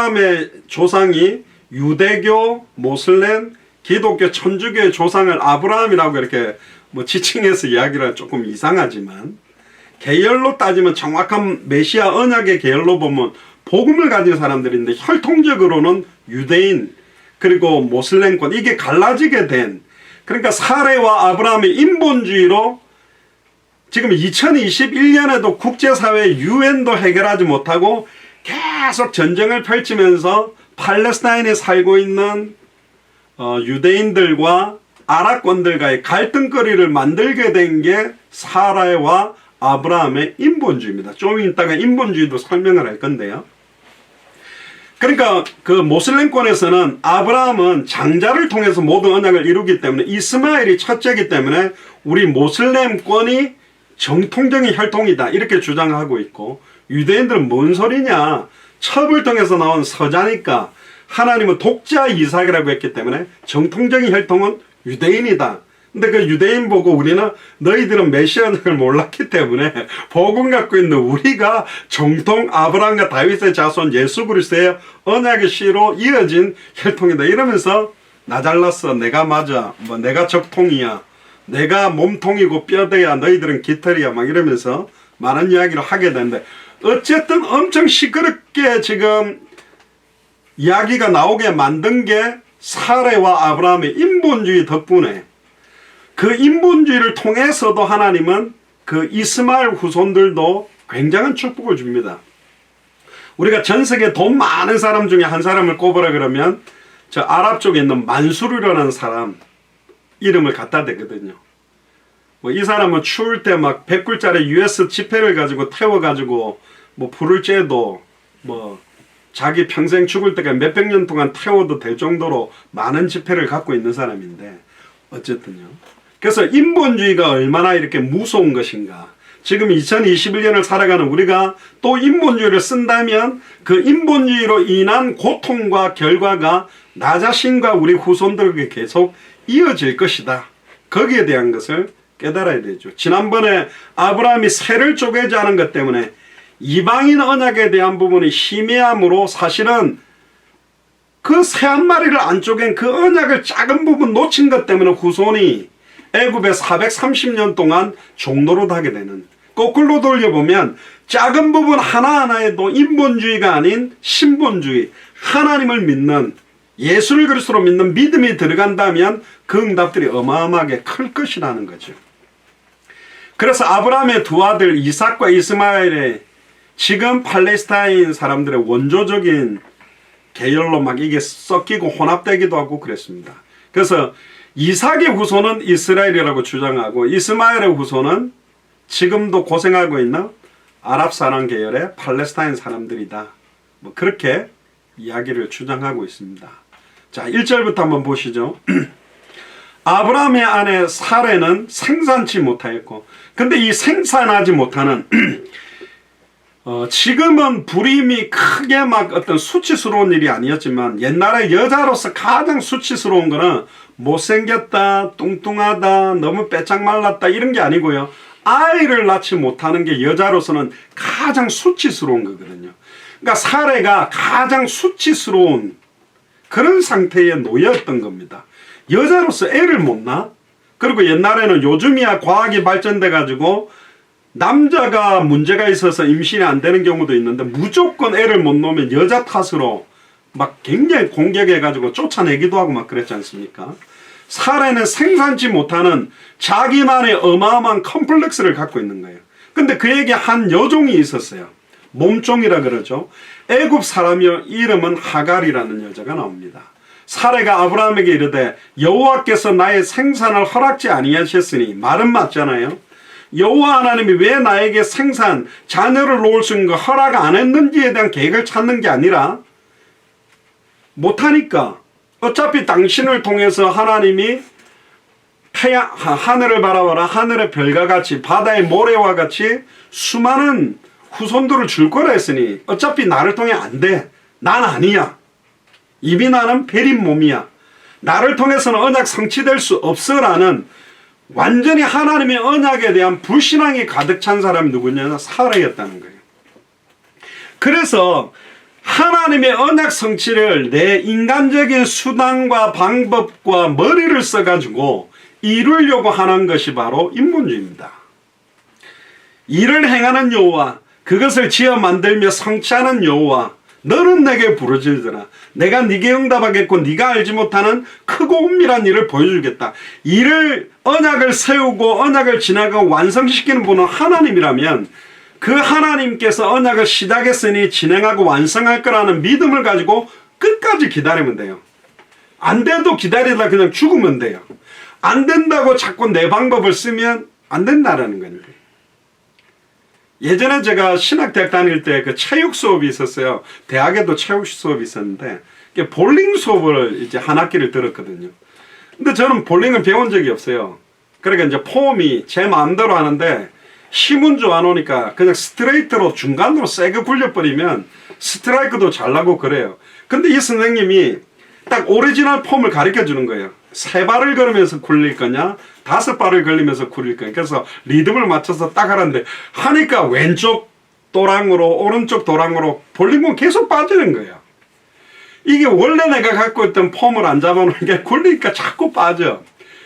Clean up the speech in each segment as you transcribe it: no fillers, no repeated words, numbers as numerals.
아브라함의 조상이 유대교, 모슬렘, 기독교, 천주교의 조상을 아브라함이라고 이렇게 뭐 지칭해서 이야기를 조금 이상하지만, 계열로 따지면 정확한 메시아 언약의 계열로 보면 복음을 가진 사람들인데, 혈통적으로는 유대인 그리고 모슬렘권, 이게 갈라지게 된, 그러니까 사레와 아브라함의 인본주의로 지금 2021년에도 국제사회 유엔도 해결하지 못하고 계속 전쟁을 펼치면서 팔레스타인에 살고 있는 유대인들과 아랍권들과의 갈등거리를 만들게 된 게 사라와 아브라함의 인본주의입니다. 좀 이따가 인본주의도 설명을 할 건데요. 그러니까 그 모슬렘권에서는 아브라함은 장자를 통해서 모든 언약을 이루기 때문에, 이스마엘이 첫째이기 때문에 우리 모슬렘권이 정통적인 혈통이다 이렇게 주장하고 있고, 유대인들은 뭔 소리냐, 첩을 통해서 나온 서자니까 하나님은 독자 이삭이라고 했기 때문에 정통적인 혈통은 유대인이다. 근데 그 유대인 보고 우리는 너희들은 메시아 언약을 몰랐기 때문에 복음 갖고 있는 우리가 정통 아브라함과 다윗의 자손 예수 그리스도의 언약의 씨로 이어진 혈통이다 이러면서 나 잘났어, 내가 맞아, 뭐 내가 적통이야, 내가 몸통이고 뼈대야, 너희들은 깃털이야, 막 이러면서 많은 이야기를 하게 되는데, 어쨌든 엄청 시끄럽게 지금 이야기가 나오게 만든 게 사레와 아브라함의 인본주의 덕분에, 그 인본주의를 통해서도 하나님은 그 이스마엘 후손들도 굉장한 축복을 줍니다. 우리가 전 세계 돈 많은 사람 중에 한 사람을 꼽으라 그러면 저 아랍 쪽에 있는 만수르라는 사람 이름을 갖다 대거든요. 뭐 이 사람은 추울 때 막 100불짜리 US 지폐를 가지고 태워가지고 뭐 불을 쬐도 뭐 자기 평생 죽을 때까지 몇백 년 동안 태워도 될 정도로 많은 지폐를 갖고 있는 사람인데, 어쨌든요. 그래서 인본주의가 얼마나 이렇게 무서운 것인가. 지금 2021년을 살아가는 우리가 또 인본주의를 쓴다면 그 인본주의로 인한 고통과 결과가 나 자신과 우리 후손들에게 계속 이어질 것이다. 거기에 대한 것을 깨달아야 되죠. 지난번에 아브라함이 새를 쪼개지 않은 것 때문에 이방인 언약에 대한 부분이 희미함으로 사실은 그 새 한 마리를 안 쪼갠 그 언약을 작은 부분 놓친 것 때문에 후손이 애굽에 430년 동안 종노릇 하게 되는, 거꾸로 돌려보면 작은 부분 하나하나에도 인본주의가 아닌 신본주의, 하나님을 믿는, 예수를 그리스도로 믿는 믿음이 들어간다면 그 응답들이 어마어마하게 클 것이라는 거죠. 그래서 아브라함의 두 아들 이삭과 이스마엘의 지금 팔레스타인 사람들의 원조적인 계열로 막 이게 섞이고 혼합되기도 하고 그랬습니다. 그래서 이삭의 후손은 이스라엘이라고 주장하고, 이스마엘의 후손은 지금도 고생하고 있는 아랍 사람 계열의 팔레스타인 사람들이다. 뭐 그렇게 이야기를 주장하고 있습니다. 자, 1절부터 한번 보시죠. 아브라함의 아내 사레는 생산치 못하였고, 근데 이 생산하지 못하는 지금은 불임이 크게 막 어떤 수치스러운 일이 아니었지만, 옛날에 여자로서 가장 수치스러운 거는 못생겼다, 뚱뚱하다, 너무 빼짝 말랐다 이런 게 아니고요, 아이를 낳지 못하는 게 여자로서는 가장 수치스러운 거거든요. 그러니까 사례가 가장 수치스러운 그런 상태에 놓였던 겁니다. 여자로서 애를 못 낳아? 그리고 옛날에는, 요즘이야 과학이 발전돼 가지고 남자가 문제가 있어서 임신이 안 되는 경우도 있는데, 무조건 애를 못 놓으면 여자 탓으로 막 굉장히 공격해가지고 쫓아내기도 하고 막 그랬지 않습니까? 사례는 생산치 못하는 자기만의 어마어마한 컴플렉스를 갖고 있는 거예요. 근데 그에게 한 여종이 있었어요. 몸종이라 그러죠. 애굽 사람이요, 이름은 하갈이라는 여자가 나옵니다. 사례가 아브라함에게 이르되 여호와께서 나의 생산을 허락지 아니하셨으니, 말은 맞잖아요. 여호와 하나님이 왜 나에게 생산, 자녀를 놓을 수 있는 거 허락 안 했는지에 대한 계획을 찾는 게 아니라, 못하니까 어차피 당신을 통해서 하나님이 하늘을 바라봐라, 하늘의 별과 같이 바다의 모래와 같이 수많은 후손들을 줄 거라 했으니 어차피 나를 통해 안 돼. 난 아니야. 이미 나는 베린 몸이야. 나를 통해서는 언약 성취될 수 없어라는, 완전히 하나님의 언약에 대한 불신앙이 가득 찬 사람이 누구냐? 사라였다는 거예요. 그래서 하나님의 언약 성취를 내 인간적인 수단과 방법과 머리를 써가지고 이루려고 하는 것이 바로 인본주의입니다. 일을 행하는 여호와, 그것을 지어 만들며 성취하는 여호와, 너는 내게 부르짖으라. 내가 네게 응답하겠고 네가 알지 못하는 크고 은밀한 일을 보여주겠다. 일을 언약을 세우고 언약을 지나가고 완성시키는 분은 하나님이라면 그 하나님께서 언약을 시작했으니 진행하고 완성할 거라는 믿음을 가지고 끝까지 기다리면 돼요. 안 돼도 기다리다 그냥 죽으면 돼요. 안 된다고 자꾸 내 방법을 쓰면 안 된다라는 거예요. 예전에 제가 신학대학 다닐 때 그 체육 수업이 있었어요. 대학에도 체육 수업이 있었는데 볼링 수업을 이제 한 학기를 들었거든요. 근데 저는 볼링을 배운 적이 없어요. 그러니까 이제 폼이 제 마음대로 하는데 힘은 좋아 놓으니까 그냥 스트레이트로 중간으로 세게 굴려버리면 스트라이크도 잘 나고 그래요. 근데 이 선생님이 딱 오리지널 폼을 가르쳐 주는 거예요. 3발을 걸으면서 굴릴 거냐 5발을 걸리면서 굴릴 거냐. 그래서 리듬을 맞춰서 딱 하는데 하니까 왼쪽 도랑으로 오른쪽 도랑으로 볼링공 계속 빠지는 거예요. 이게 원래 내가 갖고 있던 폼을 안 잡아놓으니까 굴리니까 자꾸 빠져.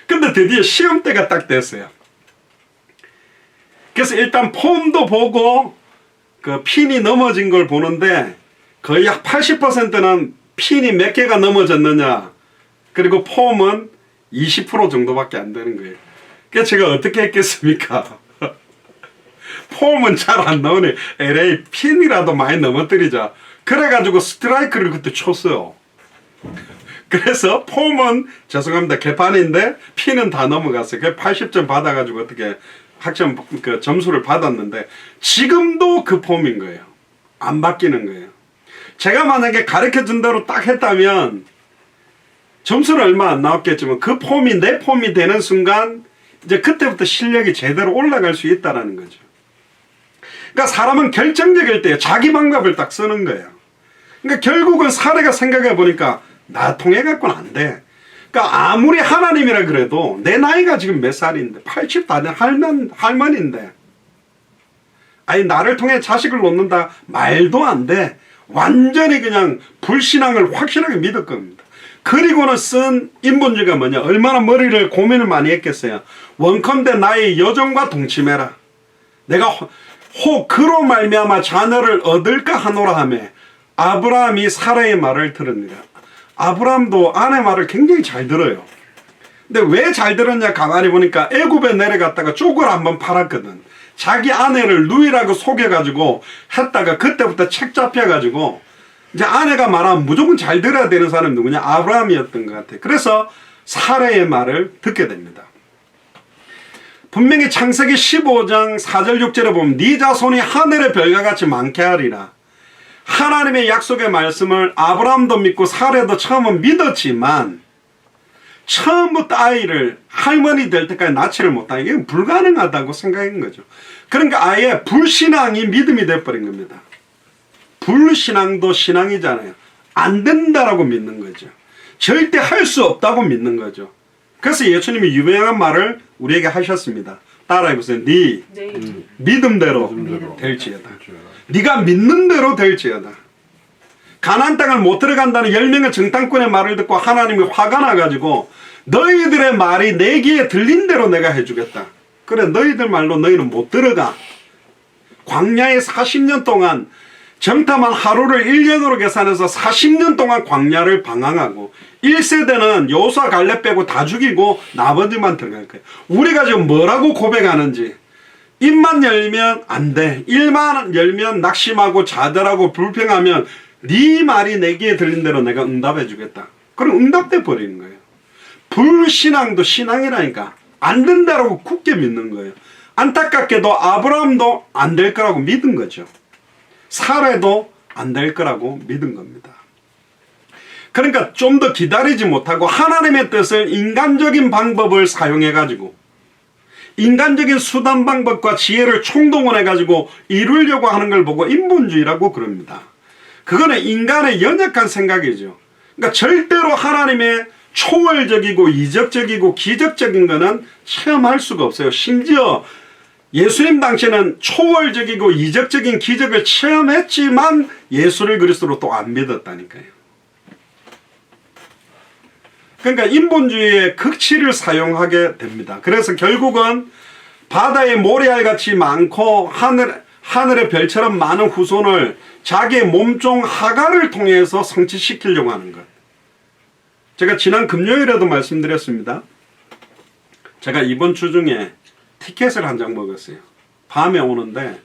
근데 드디어 시험 때가 딱 됐어요. 그래서 일단 폼도 보고 그 핀이 넘어진 걸 보는데 거의 약 80%는 핀이 몇 개가 넘어졌느냐, 그리고 폼은 20% 정도밖에 안 되는 거예요. 그래서 제가 어떻게 했겠습니까? 폼은 잘 안 나오네. LA 핀이라도 많이 넘어뜨리자. 그래가지고 스트라이크를 그때 쳤어요. 그래서 폼은 죄송합니다 개판인데 핀은 다 넘어갔어요. 그래서 80점 받아가지고 어떻게 학점 그 점수를 받았는데 지금도 그 폼인 거예요. 안 바뀌는 거예요. 제가 만약에 가르쳐 준 대로 딱 했다면 점수는 얼마 안 나왔겠지만 그 폼이 내 폼이 되는 순간 이제 그때부터 실력이 제대로 올라갈 수 있다는 거죠. 그러니까 사람은 결정적일 때 자기 방법을 딱 쓰는 거예요. 그러니까 결국은 사례가 생각해 보니까 나 통해 갖고는 안 돼. 그러니까 아무리 하나님이라 그래도 내 나이가 지금 몇 살인데 80 다 된 할머니인데 아니 나를 통해 자식을 놓는다 말도 안 돼. 완전히 그냥 불신앙을 확실하게 믿을 겁니다. 그리고는 쓴 인본주의가 뭐냐, 얼마나 머리를 고민을 많이 했겠어요. 원컨대 나의 여종과 동침해라. 내가 혹 그로 말미암아 자녀를 얻을까 하노라 하며 아브라함이 사라의 말을 들으니라. 아브라함도 아내 말을 굉장히 잘 들어요. 근데 왜 잘 들었냐 가만히 보니까 애굽에 내려갔다가 쪽을 한번 팔았거든. 자기 아내를 누이라고 속여가지고 했다가 그때부터 책 잡혀가지고 이제 아내가 말하면 무조건 잘 들어야 되는 사람이 누구냐, 아브라함이었던 것 같아요. 그래서 사라의 말을 듣게 됩니다. 분명히 창세기 15장 4절 6절에 보면 네 자손이 하늘의 별과 같이 많게 하리라. 하나님의 약속의 말씀을 아브라함도 믿고 사라도 처음은 믿었지만 처음부터 아이를 할머니 될 때까지 낳지를 못하는 게 불가능하다고 생각한 거죠. 그러니까 아예 불신앙이 믿음이 돼버린 겁니다. 불신앙도 신앙이잖아요. 안 된다라고 믿는 거죠. 절대 할 수 없다고 믿는 거죠. 그래서 예수님이 유명한 말을 우리에게 하셨습니다. 따라해보세요. 네 믿음대로 될지어다. 네가 믿는 대로 될지어다. 가나안 땅을 못 들어간다는 10명의 정탐꾼의 말을 듣고 하나님이 화가 나가지고 너희들의 말이 내 귀에 들린 대로 내가 해주겠다. 그래 너희들 말로 너희는 못 들어가. 광야에 40년 동안 정탐한 하루를 1년으로 계산해서 40년 동안 광야를 방황하고 1세대는 여호수아 갈렙 빼고 다 죽이고 나머지만 들어갈 거예요. 우리가 지금 뭐라고 고백하는지, 입만 열면 안 돼, 입만 열면 낙심하고 좌절하고 불평하면 네 말이 내 귀에 들린 대로 내가 응답해 주겠다. 그럼 응답돼 버리는 거예요. 불신앙도 신앙이라니까. 안 된다라고 굳게 믿는 거예요. 안타깝게도 아브라함도 안 될 거라고 믿은 거죠. 사라도 안 될 거라고 믿은 겁니다. 그러니까 좀 더 기다리지 못하고 하나님의 뜻을 인간적인 방법을 사용해 가지고 인간적인 수단 방법과 지혜를 총동원해 가지고 이루려고 하는 걸 보고 인본주의라고 그럽니다. 그거는 인간의 연약한 생각이죠. 그러니까 절대로 하나님의 초월적이고 이적적이고 기적적인 거는 체험할 수가 없어요. 심지어 예수님 당시에는 초월적이고 이적적인 기적을 체험했지만 예수를 그리스도로 또 안 믿었다니까요. 그러니까 인본주의의 극치를 사용하게 됩니다. 그래서 결국은 바다의 모래알같이 많고 하늘의 별처럼 많은 후손을 자기의 몸종 하가를 통해서 성취시키려고 하는 것. 제가 지난 금요일에도 말씀드렸습니다. 제가 이번 주 중에 티켓을 한 장 먹었어요. 밤에 오는데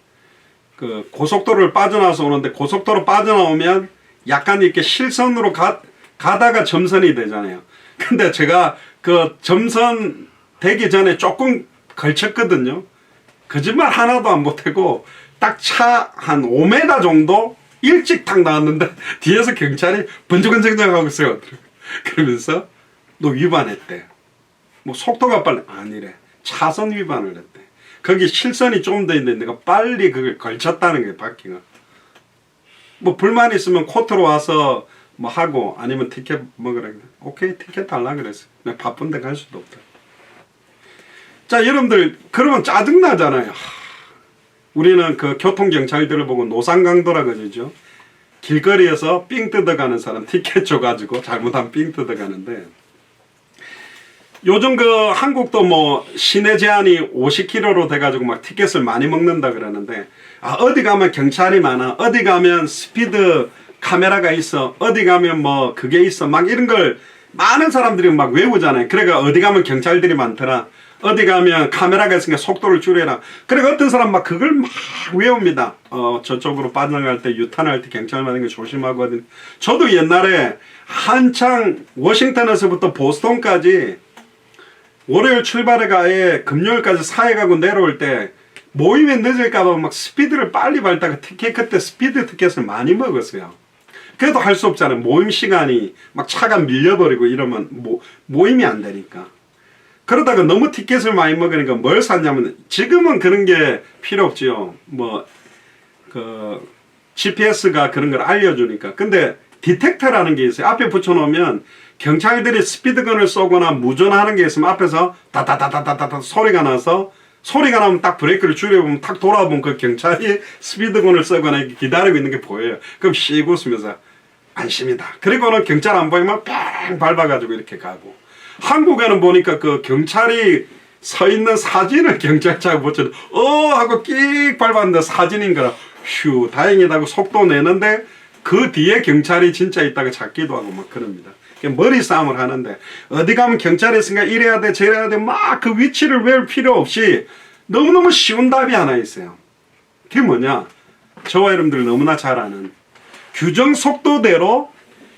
그 고속도로를 빠져나와서 오는데 고속도로 빠져나오면 약간 이렇게 실선으로 가다가 점선이 되잖아요. 근데 제가 그 점선 되기 전에 조금 걸쳤거든요. 거짓말 하나도 안 보태고 딱 차 한 5m 정도 일찍 탁 나왔는데 뒤에서 경찰이 번쩍번쩍하고 있어요. 그러면서 너 위반했대. 뭐 속도가 빨리 아니래. 차선 위반을 했대. 거기 실선이 좀 더 있는데 내가 빨리 그걸 걸쳤다는 거예요. 바퀴가. 뭐 불만 있으면 코트로 와서 뭐 하고 아니면 티켓 먹으라. 오케이 티켓 달라 그랬어. 내가 바쁜데 갈 수도 없다. 자 여러분들 그러면 짜증나잖아요. 우리는 그 교통경찰들을 보고 노상강도라 그러죠. 길거리에서 삥 뜯어가는 사람 티켓 줘가지고 잘못하면 삥 뜯어가는데 요즘 그 한국도 뭐 시내 제한이 50km로 돼가지고 막 티켓을 많이 먹는다 그러는데 아 어디 가면 경찰이 많아 어디 가면 스피드 카메라가 있어 어디 가면 뭐 그게 있어 막 이런 걸 많은 사람들이 막 외우잖아요. 그러니까 어디 가면 경찰들이 많더라 어디 가면 카메라가 있으니까 속도를 줄여라. 그러니까 어떤 사람 막 그걸 막 외웁니다. 저쪽으로 빠져나갈 때 유턴할 때 경찰 많은 거 조심하거든. 저도 옛날에 한창 워싱턴에서부터 보스턴까지 월요일 출발해가 아예 금요일까지 사회 가고 내려올 때 모임에 늦을까봐 막 스피드를 빨리 밟다가 특히 그때 스피드 티켓을 많이 먹었어요. 그래도 할 수 없잖아요. 모임 시간이 막 차가 밀려버리고 이러면 모임이 안 되니까. 그러다가 너무 티켓을 많이 먹으니까 뭘 샀냐면 지금은 그런 게 필요 없지요. 뭐 그 GPS가 그런 걸 알려주니까. 근데 디텍터라는 게 있어요. 앞에 붙여놓으면 경찰들이 스피드건을 쏘거나 무전하는 게 있으면 앞에서 다다다다다다 소리가 나서 소리가 나면 딱 브레이크를 줄여보면 탁 돌아보면 그 경찰이 스피드건을 쏘거나 기다리고 있는 게 보여요. 그럼 씩 웃으면서 안심이다. 그리고는 경찰 안 보이면 뺑 밟아가지고 이렇게 가고. 한국에는 보니까 그 경찰이 서 있는 사진을 경찰차가 붙여도 하고 끽 밟았는데 사진인 거라 휴 다행이다 하고 속도 내는데 그 뒤에 경찰이 진짜 있다가 찾기도 하고 막 그럽니다. 머리 싸움을 하는데 어디 가면 경찰이 있으니까 이래야 돼 저래야 돼 막 그 위치를 외울 필요 없이 너무너무 쉬운 답이 하나 있어요. 그게 뭐냐? 저와 여러분들 너무나 잘 아는 규정 속도대로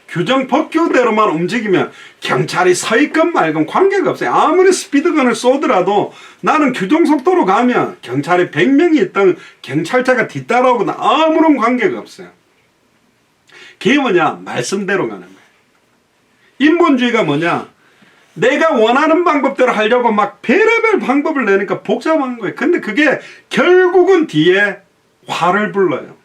규정 법규대로만 움직이면 경찰이 서 있건 말건 관계가 없어요. 아무리 스피드건을 쏘더라도 나는 규정 속도로 가면 경찰이 100명이 있던 경찰차가 뒤따라오거나 아무런 관계가 없어요. 그게 뭐냐? 말씀대로 가는 거예요. 인본주의가 뭐냐? 내가 원하는 방법대로 하려고 막 별의별 방법을 내니까 복잡한 거예요. 근데 그게 결국은 뒤에 화를 불러요.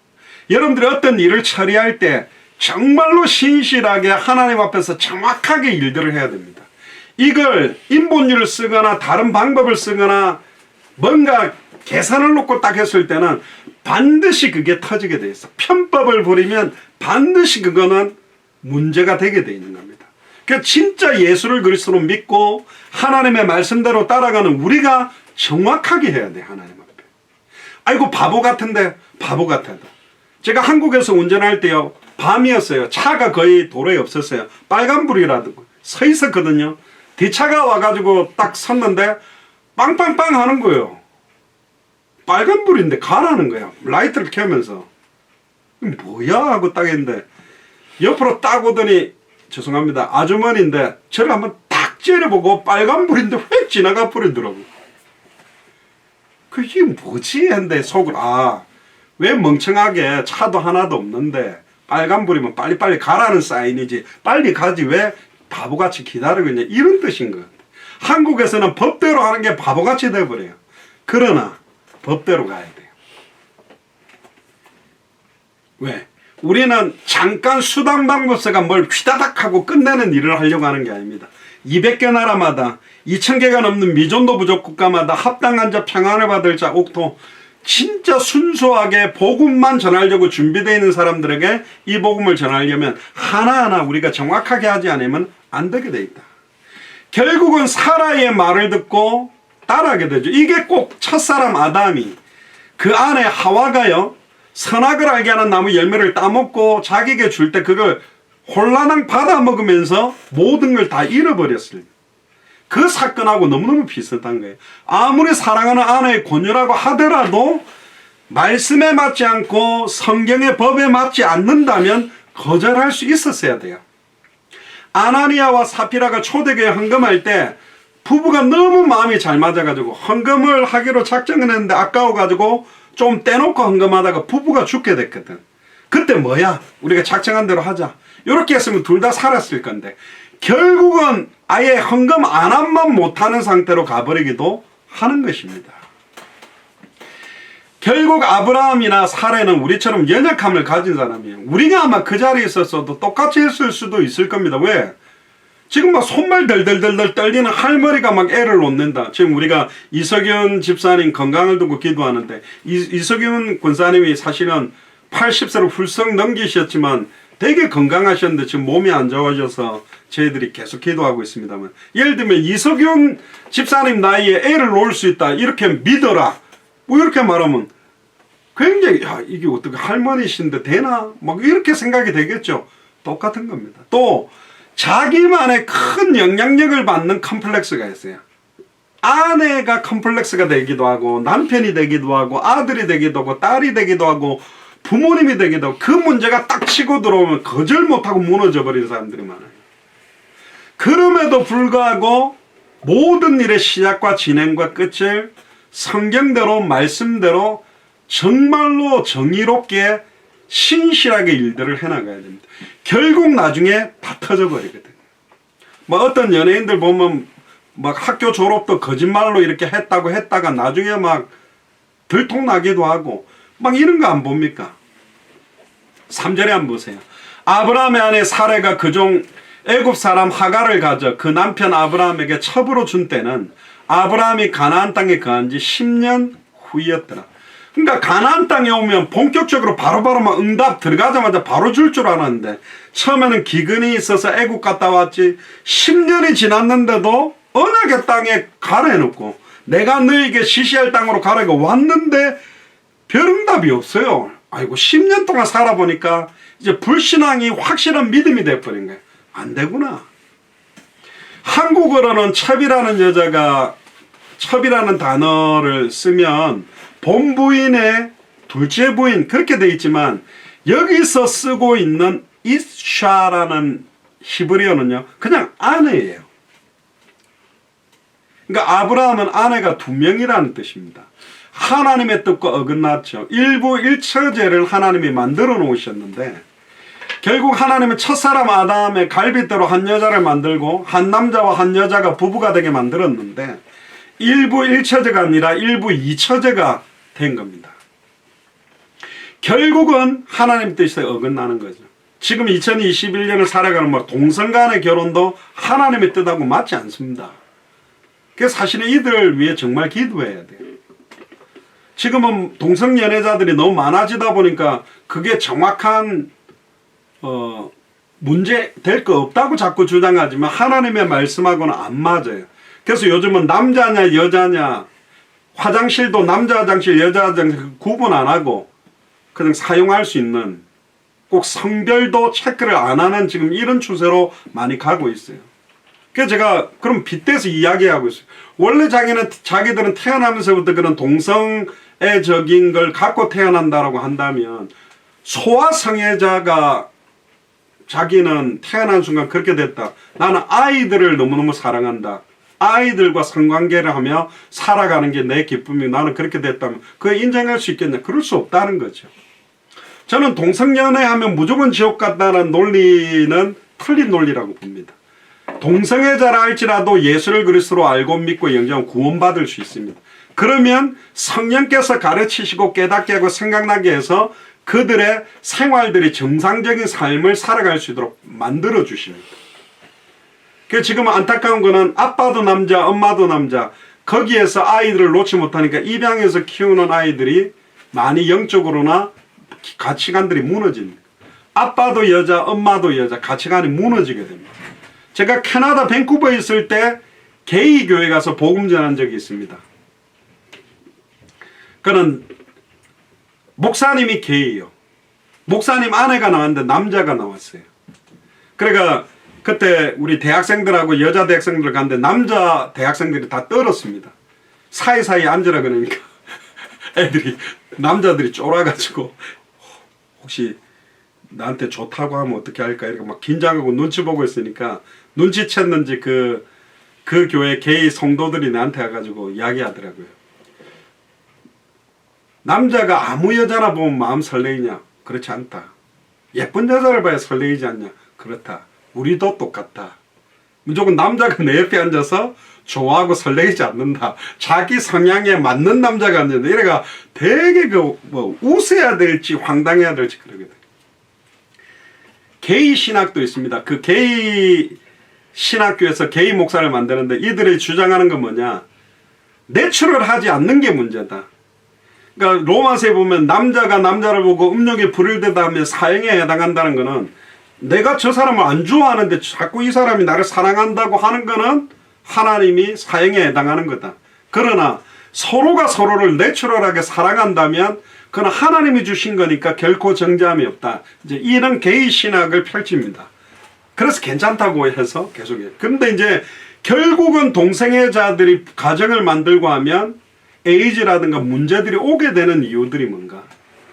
여러분들이 어떤 일을 처리할 때 정말로 신실하게 하나님 앞에서 정확하게 일들을 해야 됩니다. 이걸 인본주의를 쓰거나 다른 방법을 쓰거나 뭔가 계산을 놓고 딱 했을 때는 반드시 그게 터지게 돼 있어. 편법을 부리면 반드시 그거는 문제가 되게 돼 있는 겁니다. 그러니까 진짜 예수를 그리스도로 믿고 하나님의 말씀대로 따라가는 우리가 정확하게 해야 돼. 하나님 앞에. 아이고 바보 같은데 바보 같아도. 제가 한국에서 운전할 때요. 밤이었어요. 차가 거의 도로에 없었어요. 빨간불이라도 서 있었거든요. 뒤차가 와가지고 딱 섰는데 빵빵빵 하는 거예요. 빨간불인데 가라는 거야. 라이트를 켜면서. 뭐야 하고 딱 했는데 옆으로 딱 오더니 죄송합니다. 아주머니인데 저를 한번 딱 째려보고 빨간불인데 휙 지나가 버리더라고. 그게 뭐지 했는데 속으로 왜 멍청하게 차도 하나도 없는데 빨간불이면 빨리빨리 가라는 사인이지 빨리 가지 왜 바보같이 기다리고 있냐 이런 뜻인 거예요. 한국에서는 법대로 하는 게 바보같이 돼버려요. 그러나 법대로 가야 돼요. 왜? 우리는 잠깐 수당 방법서가 뭘 휘다닥 하고 끝내는 일을 하려고 하는 게 아닙니다. 200개 나라마다 2000개가 넘는 미존도 부족 국가마다 합당한 자 평안을 받을 자 옥토 진짜 순수하게 복음만 전하려고 준비되어 있는 사람들에게 이 복음을 전하려면 하나하나 우리가 정확하게 하지 않으면 안 되게 돼 있다. 결국은 사라의 말을 듣고 따라하게 되죠. 이게 꼭 첫사람 아담이 그 안에 하와가요 선악을 알게 하는 나무 열매를 따먹고 자기에게 줄 때 그걸 홀라당 받아먹으면서 모든 걸 다 잃어버렸어요. 그 사건하고 너무너무 비슷한 거예요. 아무리 사랑하는 아내의 권유라고 하더라도 말씀에 맞지 않고 성경의 법에 맞지 않는다면 거절할 수 있었어야 돼요. 아나니아와 사피라가 초대교회 헌금할 때 부부가 너무 마음이 잘 맞아가지고 헌금을 하기로 작정을 했는데 아까워가지고 좀 떼놓고 헌금하다가 부부가 죽게 됐거든. 그때 뭐야? 우리가 작정한 대로 하자. 이렇게 했으면 둘 다 살았을 건데 결국은 아예 헌금 안 한만 못하는 상태로 가버리기도 하는 것입니다. 결국 아브라함이나 사레는 우리처럼 연약함을 가진 사람이에요. 우리가 아마 그 자리에 있었어도 똑같이 했을 수도 있을 겁니다. 왜? 지금 막 손발 덜덜덜덜 떨리는 할머니가 막 애를 놓는다. 지금 우리가 이석윤 집사님 건강을 두고 기도하는데 이석윤 권사님이 사실은 80세를 훌쩍 넘기셨지만 되게 건강하셨는데 지금 몸이 안 좋아져서 저희들이 계속 기도하고 있습니다만 예를 들면 이석윤 집사님 나이에 애를 놓을 수 있다 이렇게 믿어라 뭐 이렇게 말하면 굉장히 야 이게 어떻게 할머니신데 되나 막 이렇게 생각이 되겠죠. 똑같은 겁니다. 또 자기만의 큰 영향력을 받는 컴플렉스가 있어요. 아내가 컴플렉스가 되기도 하고 남편이 되기도 하고 아들이 되기도 하고 딸이 되기도 하고 부모님이 되기도 하고 그 문제가 딱 치고 들어오면 거절 못하고 무너져 버리는 사람들이 많아요. 그럼에도 불구하고 모든 일의 시작과 진행과 끝을 성경대로 말씀대로 정말로 정의롭게 신실하게 일들을 해나가야 됩니다. 결국 나중에 다 터져버리거든요. 뭐 어떤 연예인들 보면 막 학교 졸업도 거짓말로 이렇게 했다가 나중에 막 들통나기도 하고 막 이런 거 안 봅니까? 3절에 한번 보세요. 아브라함의 아내 사레가 그종 애굽 사람 하갈을 가져 그 남편 아브라함에게 첩으로 준 때는 아브라함이 가나안 땅에 거한 지 10년 후였더라. 그러니까 가나안 땅에 오면 본격적으로 바로바로 막 응답 들어가자마자 바로 줄 줄 알았는데 처음에는 기근이 있어서 애굽 갔다 왔지 10년이 지났는데도 언약의 땅에 가라 해놓고 내가 너에게 시시할 땅으로 가라고 왔는데 별 응답이 없어요. 아이고 10년 동안 살아보니까 이제 불신앙이 확실한 믿음이 돼버린 거예요. 안 되구나. 한국어로는 첩이라는 단어를 쓰면 본부인의 둘째 부인 그렇게 되어 있지만 여기서 쓰고 있는 이샤라는 히브리어는요 그냥 아내예요. 그러니까 아브라함은 아내가 2명이라는 뜻입니다. 하나님의 뜻과 어긋났죠. 일부 일처제를 하나님이 만들어 놓으셨는데 결국 하나님은 첫사람 아담의 갈빗대로 한 여자를 만들고 한 남자와 한 여자가 부부가 되게 만들었는데 일부 일처제가 아니라 일부 이처제가 된 겁니다. 결국은 하나님 뜻에 어긋나는 거죠. 지금 2021년을 살아가는 동성 간의 결혼도 하나님의 뜻하고 맞지 않습니다. 그래서 사실은 이들을 위해 정말 기도해야 돼요. 지금은 동성 연애자들이 너무 많아지다 보니까 그게 정확한 문제 될 거 없다고 자꾸 주장하지만 하나님의 말씀하고는 안 맞아요. 그래서 요즘은 남자냐 여자냐 화장실도 남자 화장실 여자 화장실 구분 안 하고 그냥 사용할 수 있는 꼭 성별도 체크를 안 하는 지금 이런 추세로 많이 가고 있어요. 그래서 제가 그럼 빗대서 이야기하고 있어요. 원래 자기들은 태어나면서부터 그런 동성애적인 걸 갖고 태어난다라고 한다면 소아성애자가 자기는 태어난 순간 그렇게 됐다. 나는 아이들을 너무너무 사랑한다. 아이들과 성관계를 하며 살아가는 게 내 기쁨이고 나는 그렇게 됐다면 그걸 인정할 수 있겠냐? 그럴 수 없다는 거죠. 저는 동성연애하면 무조건 지옥 간다는 논리는 틀린 논리라고 봅니다. 동성애자라 할지라도 예수를 그리스도로 알고 믿고 영접하면 구원받을 수 있습니다. 그러면 성령께서 가르치시고 깨닫게 하고 생각나게 해서 그들의 생활들이 정상적인 삶을 살아갈 수 있도록 만들어 주십니다. 그 지금 안타까운 거는 아빠도 남자, 엄마도 남자. 거기에서 아이들을 놓지 못하니까 입양해서 키우는 아이들이 많이 영적으로나 가치관들이 무너집니다. 아빠도 여자, 엄마도 여자, 가치관이 무너지게 됩니다. 제가 캐나다 밴쿠버에 있을 때 게이 교회 가서 복음 전한 적이 있습니다. 그는 목사님이 게이요. 목사님 아내가 나왔는데 남자가 나왔어요. 그러니까 그때 우리 대학생들하고 여자 대학생들 갔는데 남자 대학생들이 다 떨었습니다. 사이사이 앉으라 그러니까 애들이 남자들이 쫄아가지고 혹시 나한테 좋다고 하면 어떻게 할까 이렇게 막 긴장하고 눈치 보고 있으니까 눈치챘는지 그 교회 게이 성도들이 나한테 와가지고 이야기하더라고요. 남자가 아무 여자나 보면 마음 설레이냐? 그렇지 않다. 예쁜 여자를 봐야 설레이지 않냐? 그렇다. 우리도 똑같다. 무조건 남자가 내 옆에 앉아서 좋아하고 설레이지 않는다. 자기 성향에 맞는 남자가 앉는다. 이래가 되게 웃어야 될지 황당해야 될지 그러거든. 게이 신학도 있습니다. 그 게이 신학교에서 게이 목사를 만드는데 이들이 주장하는 건 뭐냐? 내추럴하지 않는 게 문제다. 그러니까 로마서에 보면 남자가 남자를 보고 음욕에 불을 대다 하면 사형에 해당한다는 거는 내가 저 사람을 안 좋아하는데 자꾸 이 사람이 나를 사랑한다고 하는 거는 하나님이 사형에 해당하는 거다. 그러나 서로가 서로를 내추럴하게 사랑한다면 그건 하나님이 주신 거니까 결코 정죄함이 없다. 이제 이런 게이 신학을 펼칩니다. 그래서 괜찮다고 해서 계속해요. 그런데 이제 결국은 동성애자들이 가정을 만들고 하면 에이즈라든가 문제들이 오게 되는 이유들이 뭔가?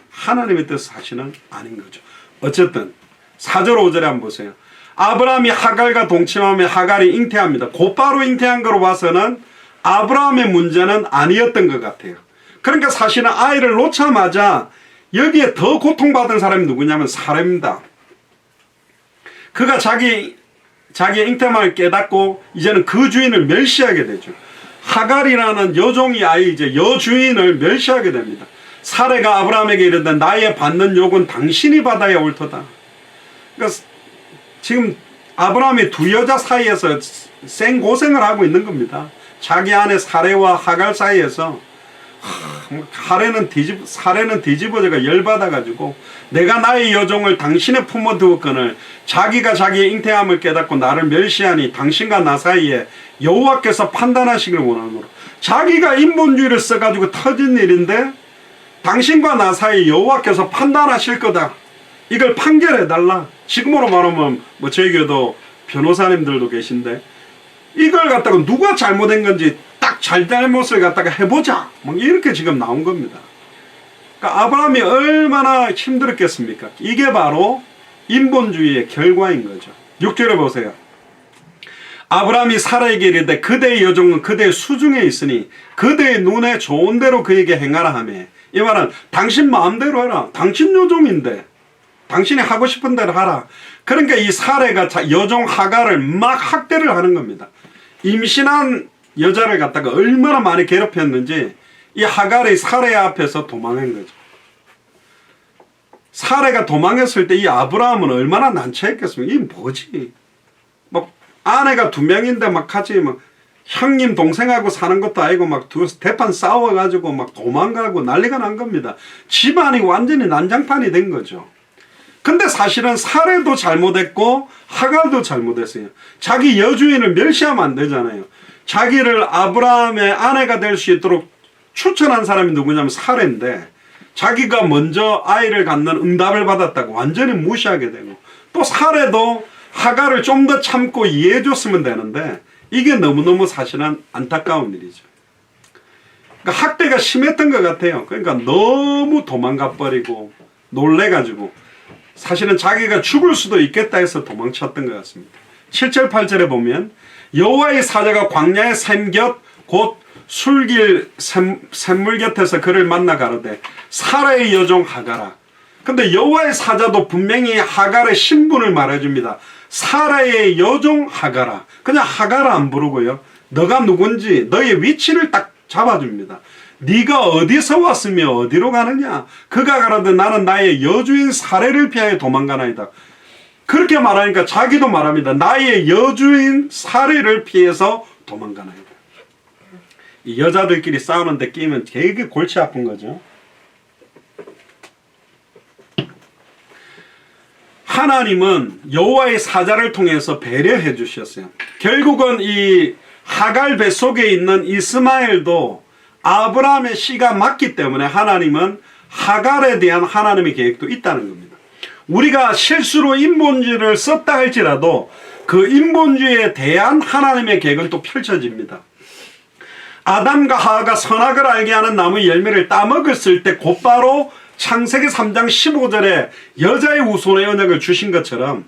하나님의 뜻 사실은 아닌 거죠. 어쨌든 4절 5절에 한번 보세요. 아브라함이 하갈과 동침하며 하갈이 잉태합니다. 곧바로 잉태한 거로 봐서는 아브라함의 문제는 아니었던 것 같아요. 그러니까 사실은 아이를 놓자마자 여기에 더 고통받은 사람이 누구냐면 사람입니다. 그가 자기 잉태만을 깨닫고 이제는 그 주인을 멸시하게 되죠. 하갈이라는 여종이 아이 이제 여주인을 멸시하게 됩니다. 사레가 아브라함에게 이르되 나의 받는 욕은 당신이 받아야 옳도다. 그러니까 지금 아브라함이 두 여자 사이에서 생고생을 하고 있는 겁니다. 자기 아내 사레와 하갈 사이에서 사레는 뒤집어져가 열받아가지고 내가 나의 여종을 당신의 품어 두었거늘 자기가 자기의 잉태함을 깨닫고 나를 멸시하니 당신과 나 사이에 여호와께서 판단하시기를 원하노라. 자기가 인본주의를 써가지고 터진 일인데 당신과 나 사이에 여호와께서 판단하실 거다. 이걸 판결해달라. 지금으로 말하면 뭐 저희 교회도 변호사님들도 계신데 이걸 갖다가 누가 잘못한 건지 딱 잘못을 갖다가 해보자. 뭐 이렇게 지금 나온 겁니다. 그러니까 아브라함이 얼마나 힘들었겠습니까? 이게 바로 인본주의의 결과인 거죠. 6절에 보세요. 아브라함이 사라에게 이르되 그대의 여종은 그대의 수중에 있으니 그대의 눈에 좋은 대로 그에게 행하라 하며, 이 말은 당신 마음대로 해라. 당신 여종인데 당신이 하고 싶은 대로 하라. 그러니까 이 사레가 여종 하갈을 막 학대를 하는 겁니다. 임신한 여자를 갖다가 얼마나 많이 괴롭혔는지 이 하갈이 사레 앞에서 도망한 거죠. 사레가 도망했을 때 이 아브라함은 얼마나 난처했겠습니까? 이게 뭐지? 막 아내가 2명인데 막 같이 막 형님 동생하고 사는 것도 아니고 막 대판 싸워가지고 막 도망가고 난리가 난 겁니다. 집안이 완전히 난장판이 된 거죠. 근데 사실은 사레도 잘못했고 하갈도 잘못했어요. 자기 여주인을 멸시하면 안 되잖아요. 자기를 아브라함의 아내가 될 수 있도록 추천한 사람이 누구냐면 사레인데 자기가 먼저 아이를 갖는 응답을 받았다고 완전히 무시하게 되고, 또 사레도 하갈을 좀 더 참고 이해해 줬으면 되는데 이게 너무너무 사실은 안타까운 일이죠. 그러니까 학대가 심했던 것 같아요. 그러니까 너무 도망가 버리고 놀래가지고 사실은 자기가 죽을 수도 있겠다 해서 도망쳤던 것 같습니다. 7절 8절에 보면 여호와의 사자가 광야의 샘 곁 곧 술길 샘물 곁에서 그를 만나 가로되 사라의 여종 하갈아. 근데 여호와의 사자도 분명히 하갈의 신분을 말해줍니다. 사라의 여종 하갈아. 그냥 하갈아 안 부르고요, 너가 누군지 너의 위치를 딱 잡아줍니다. 네가 어디서 왔으며 어디로 가느냐. 그가 가라되 나는 나의 여주인 사레를 피하여 도망가나이다. 그렇게 말하니까 자기도 말합니다. 나의 여주인 사례를 피해서 도망가나이다. 이 여자들끼리 싸우는데 끼면 되게 골치 아픈 거죠. 하나님은 여호와의 사자를 통해서 배려해 주셨어요. 결국은 이 하갈 뱃속에 있는 이스마엘도 아브라함의 씨가 맞기 때문에 하나님은 하갈에 대한 하나님의 계획도 있다는 겁니다. 우리가 실수로 인본주의를 썼다 할지라도 그 인본주의에 대한 하나님의 계획은 또 펼쳐집니다. 아담과 하와가 선악을 알게 하는 나무 열매를 따먹었을 때 곧바로 창세기 3장 15절에 여자의 후손의 언약을 주신 것처럼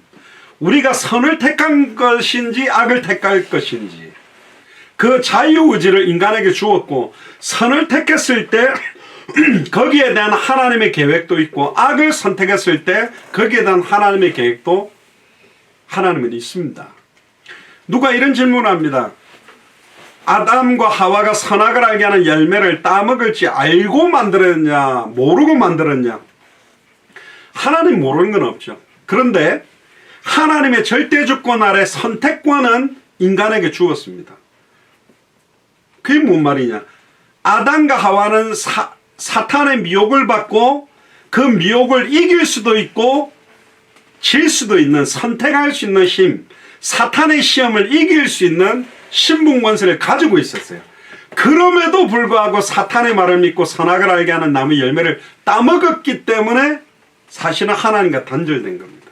우리가 선을 택한 것인지 악을 택할 것인지 그 자유의지를 인간에게 주었고, 선을 택했을 때 거기에 대한 하나님의 계획도 있고, 악을 선택했을 때 거기에 대한 하나님의 계획도 하나님은 있습니다. 누가 이런 질문을 합니다. 아담과 하와가 선악을 알게 하는 열매를 따먹을지 알고 만들었냐 모르고 만들었냐? 하나님 모르는 건 없죠. 그런데 하나님의 절대주권 아래 선택권은 인간에게 주었습니다. 그게 뭔 말이냐? 아담과 하와는 사탄의 미혹을 받고 그 미혹을 이길 수도 있고 질 수도 있는, 선택할 수 있는 힘, 사탄의 시험을 이길 수 있는 신분권세를 가지고 있었어요. 그럼에도 불구하고 사탄의 말을 믿고 선악을 알게 하는 나무 열매를 따먹었기 때문에 사실은 하나님과 단절된 겁니다.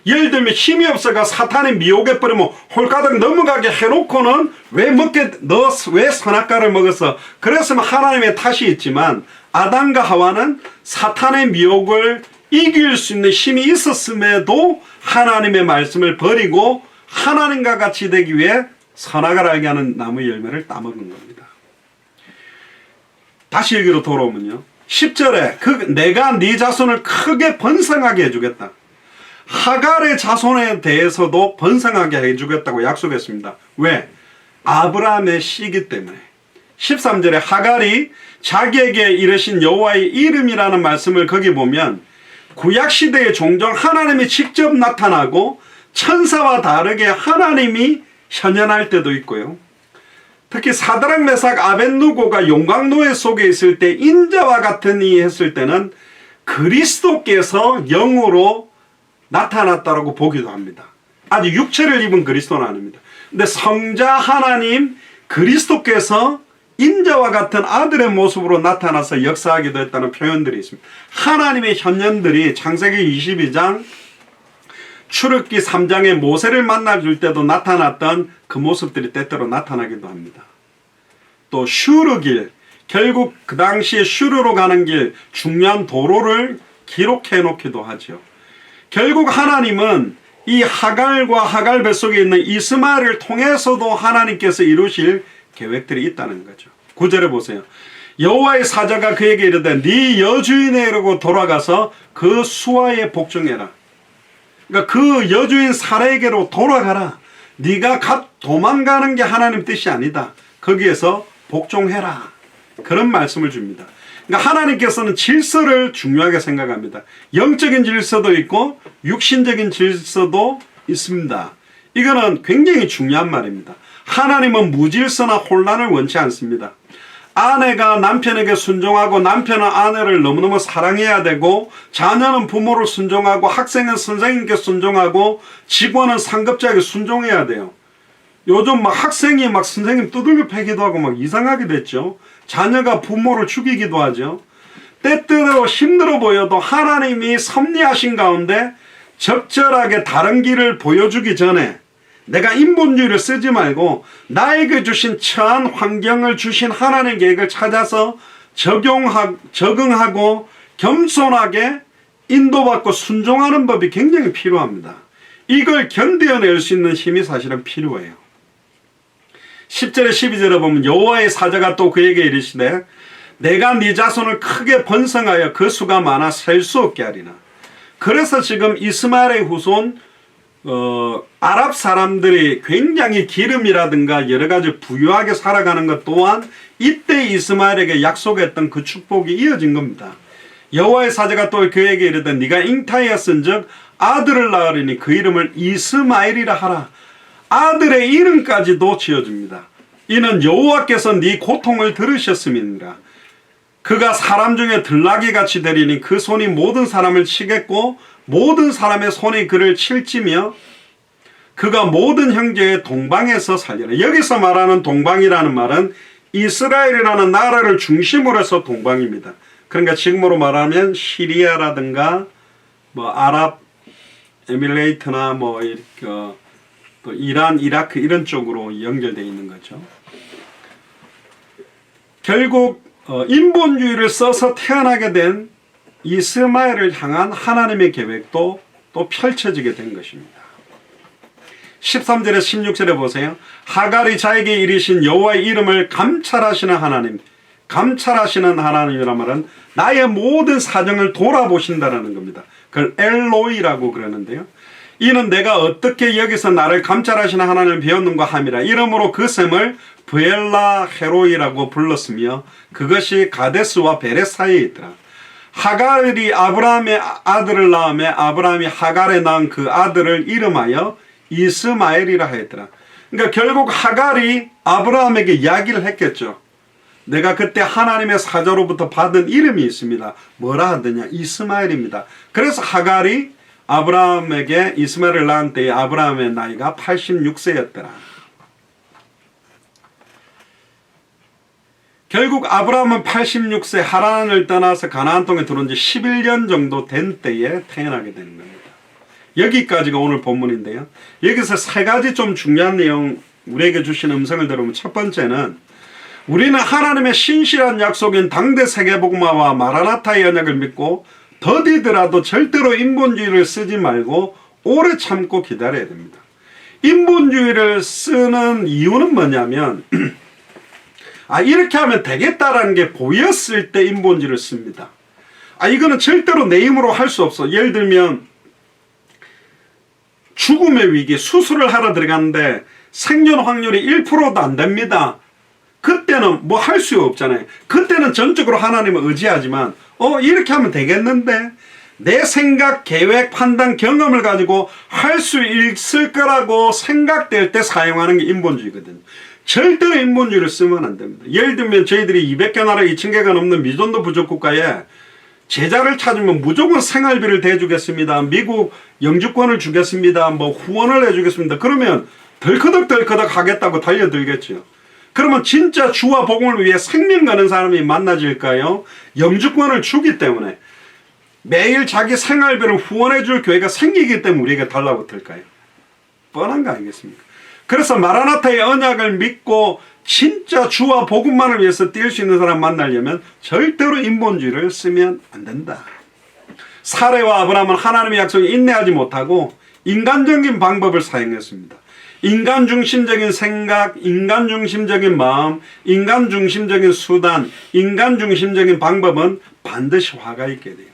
예를 들면 힘이 없어가 사탄의 미혹에 버리면 홀가닥 넘어가게 해놓고는 왜 선악과를 먹었어? 그랬으면 하나님의 탓이 있지만 아담과 하와는 사탄의 미혹을 이길 수 있는 힘이 있었음에도 하나님의 말씀을 버리고 하나님과 같이 되기 위해 선악을 알게 하는 나무 열매를 따먹은 겁니다. 다시 여기로 돌아오면요, 10절에 내가 네 자손을 크게 번성하게 해주겠다. 하갈의 자손에 대해서도 번성하게 해주겠다고 약속했습니다. 왜? 아브라함의 씨이기 때문에. 13절에 하갈이 자기에게 이르신 여호와의 이름이라는 말씀을 거기 보면 구약시대에 종종 하나님이 직접 나타나고 천사와 다르게 하나님이 현현할 때도 있고요. 특히 사드락 메삭 아벳누고가 용광로에 속에 있을 때 인자와 같은 이 했을 때는 그리스도께서 영으로 나타났다라고 보기도 합니다. 아직 육체를 입은 그리스도는 아닙니다. 근데 성자 하나님 그리스도께서 인자와 같은 아들의 모습으로 나타나서 역사하기도 했다는 표현들이 있습니다. 하나님의 현현들이 창세기 22장 출애굽기 3장에 모세를 만나줄 때도 나타났던 그 모습들이 때때로 나타나기도 합니다. 또 슈르길, 결국 그 당시에 슈르로 가는 길 중요한 도로를 기록해 놓기도 하죠. 결국 하나님은 이 하갈과 하갈 뱃속에 있는 이스마엘을 통해서도 하나님께서 이루실 계획들이 있다는 거죠. 9절에 보세요. 여호와의 사자가 그에게 이르되 네 여주인에 이르고 돌아가서 그 수하에 복종해라. 그러니까 그 여주인 사라에게로 돌아가라. 네가 도망가는 게 하나님 뜻이 아니다. 거기에서 복종해라. 그런 말씀을 줍니다. 그러니까 하나님께서는 질서를 중요하게 생각합니다. 영적인 질서도 있고 육신적인 질서도 있습니다. 이거는 굉장히 중요한 말입니다. 하나님은 무질서나 혼란을 원치 않습니다. 아내가 남편에게 순종하고 남편은 아내를 너무너무 사랑해야 되고, 자녀는 부모를 순종하고, 학생은 선생님께 순종하고, 직원은 상급자에게 순종해야 돼요. 요즘 막 학생이 막 선생님 두들겨 패기도 하고 막 이상하게 됐죠. 자녀가 부모를 죽이기도 하죠. 때때로 힘들어 보여도 하나님이 섭리하신 가운데 적절하게 다른 길을 보여주기 전에 내가 인본주의를 쓰지 말고 나에게 주신 처한 환경을 주신 하나님의 계획을 찾아서 적응하고 겸손하게 인도받고 순종하는 법이 굉장히 필요합니다. 이걸 견뎌낼 수 있는 힘이 사실은 필요해요. 10절에 12절에 보면 여호와의 사자가 또 그에게 이르시되 내가 네 자손을 크게 번성하여 그 수가 많아 셀 수 없게 하리라. 그래서 지금 이스마엘의 후손 아랍 사람들이 굉장히 기름이라든가 여러 가지 부유하게 살아가는 것 또한 이때 이스마엘에게 약속했던 그 축복이 이어진 겁니다. 여호와의 사자가 또 그에게 이르되 네가 잉타하였은즉 아들을 낳으리니 그 이름을 이스마엘이라 하라. 아들의 이름까지도 지어줍니다. 이는 여호와께서 네 고통을 들으셨음이니라. 그가 사람 중에 들나귀같이 되리니 그 손이 모든 사람을 치겠고 모든 사람의 손이 그를 칠지며 그가 모든 형제의 동방에서 살리라. 여기서 말하는 동방이라는 말은 이스라엘이라는 나라를 중심으로 해서 동방입니다. 그러니까 지금으로 말하면 시리아라든가 뭐 아랍 에미레이트나 뭐 이렇게 또 이란, 이라크 이런 쪽으로 연결되어 있는 거죠. 결국 인본주의를 써서 태어나게 된 이스마엘을 향한 하나님의 계획도 또 펼쳐지게 된 것입니다. 13절에 16절에 보세요. 하갈이 자에게 이르신 여호와의 이름을 감찰하시는 하나님, 감찰하시는 하나님이란 말은 나의 모든 사정을 돌아보신다라는 겁니다. 그걸 엘로이라고 그러는데요. 이는 내가 어떻게 여기서 나를 감찰하시는 하나님을 배웠는가 함이라. 이러므로 그 셈을 브엘라 헤로이라고 불렀으며 그것이 가데스와 베레 사이에 있더라. 하갈이 아브라함의 아들을 낳으며 아브라함이 하갈에 낳은 그 아들을 이름하여 이스마엘이라 했더라. 그러니까 결국 하갈이 아브라함에게 이야기를 했겠죠. 내가 그때 하나님의 사자로부터 받은 이름이 있습니다. 뭐라 하더냐? 이스마엘입니다. 그래서 하갈이 아브라함에게 이스마엘을 낳은 때에 아브라함의 나이가 86세였더라. 결국 아브라함은 86세 하란을 떠나서 가나안 땅에 들어온 지 11년 정도 된 때에 태어나게 되는 겁니다. 여기까지가 오늘 본문인데요. 여기서 세 가지 좀 중요한 내용 우리에게 주신 음성을 들으면 첫 번째는 우리는 하나님의 신실한 약속인 당대 세계복음화와 마라나타의 언약을 믿고 더디더라도 절대로 인본주의를 쓰지 말고 오래 참고 기다려야 됩니다. 인본주의를 쓰는 이유는 뭐냐면 이렇게 하면 되겠다라는 게 보였을 때 인본주의를 씁니다. 이거는 절대로 내 힘으로 할 수 없어. 예를 들면 죽음의 위기, 수술을 하러 들어갔는데 생존 확률이 1%도 안 됩니다. 그때는 뭐 할 수 없잖아요. 그때는 전적으로 하나님을 의지하지만 이렇게 하면 되겠는데 내 생각, 계획, 판단, 경험을 가지고 할 수 있을 거라고 생각될 때 사용하는 게 인본주의거든요. 절대로 인본주의를 쓰면 안 됩니다. 예를 들면 저희들이 200개 나라 2,000개가 넘는 미전도 부족 국가에 제자를 찾으면 무조건 생활비를 대주겠습니다. 미국 영주권을 주겠습니다. 뭐 후원을 해주겠습니다. 그러면 덜커덕 하겠다고 달려들겠죠. 그러면 진짜 주와 복음을 위해 생명 거는 사람이 만나질까요? 영주권을 주기 때문에 매일 자기 생활비를 후원해 줄 교회가 생기기 때문에 우리에게 달라붙을까요? 뻔한 거 아니겠습니까? 그래서 마라나타의 언약을 믿고 진짜 주와 복음만을 위해서 뛸 수 있는 사람 만나려면 절대로 인본주의를 쓰면 안 된다. 사레와 아브라함은 하나님의 약속에 인내하지 못하고 인간적인 방법을 사용했습니다. 인간 중심적인 생각, 인간 중심적인 마음, 인간 중심적인 수단, 인간 중심적인 방법은 반드시 화가 있게 돼요.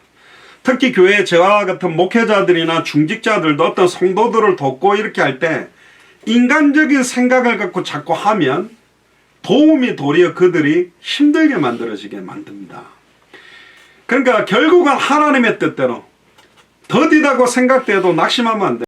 특히 교회에 저와 같은 목회자들이나 중직자들도 어떤 성도들을 돕고 이렇게 할 때 인간적인 생각을 갖고 자꾸 하면 도움이 도리어 그들이 힘들게 만들어지게 만듭니다. 그러니까 결국은 하나님의 뜻대로 더디다고 생각돼도 낙심하면 안 돼요.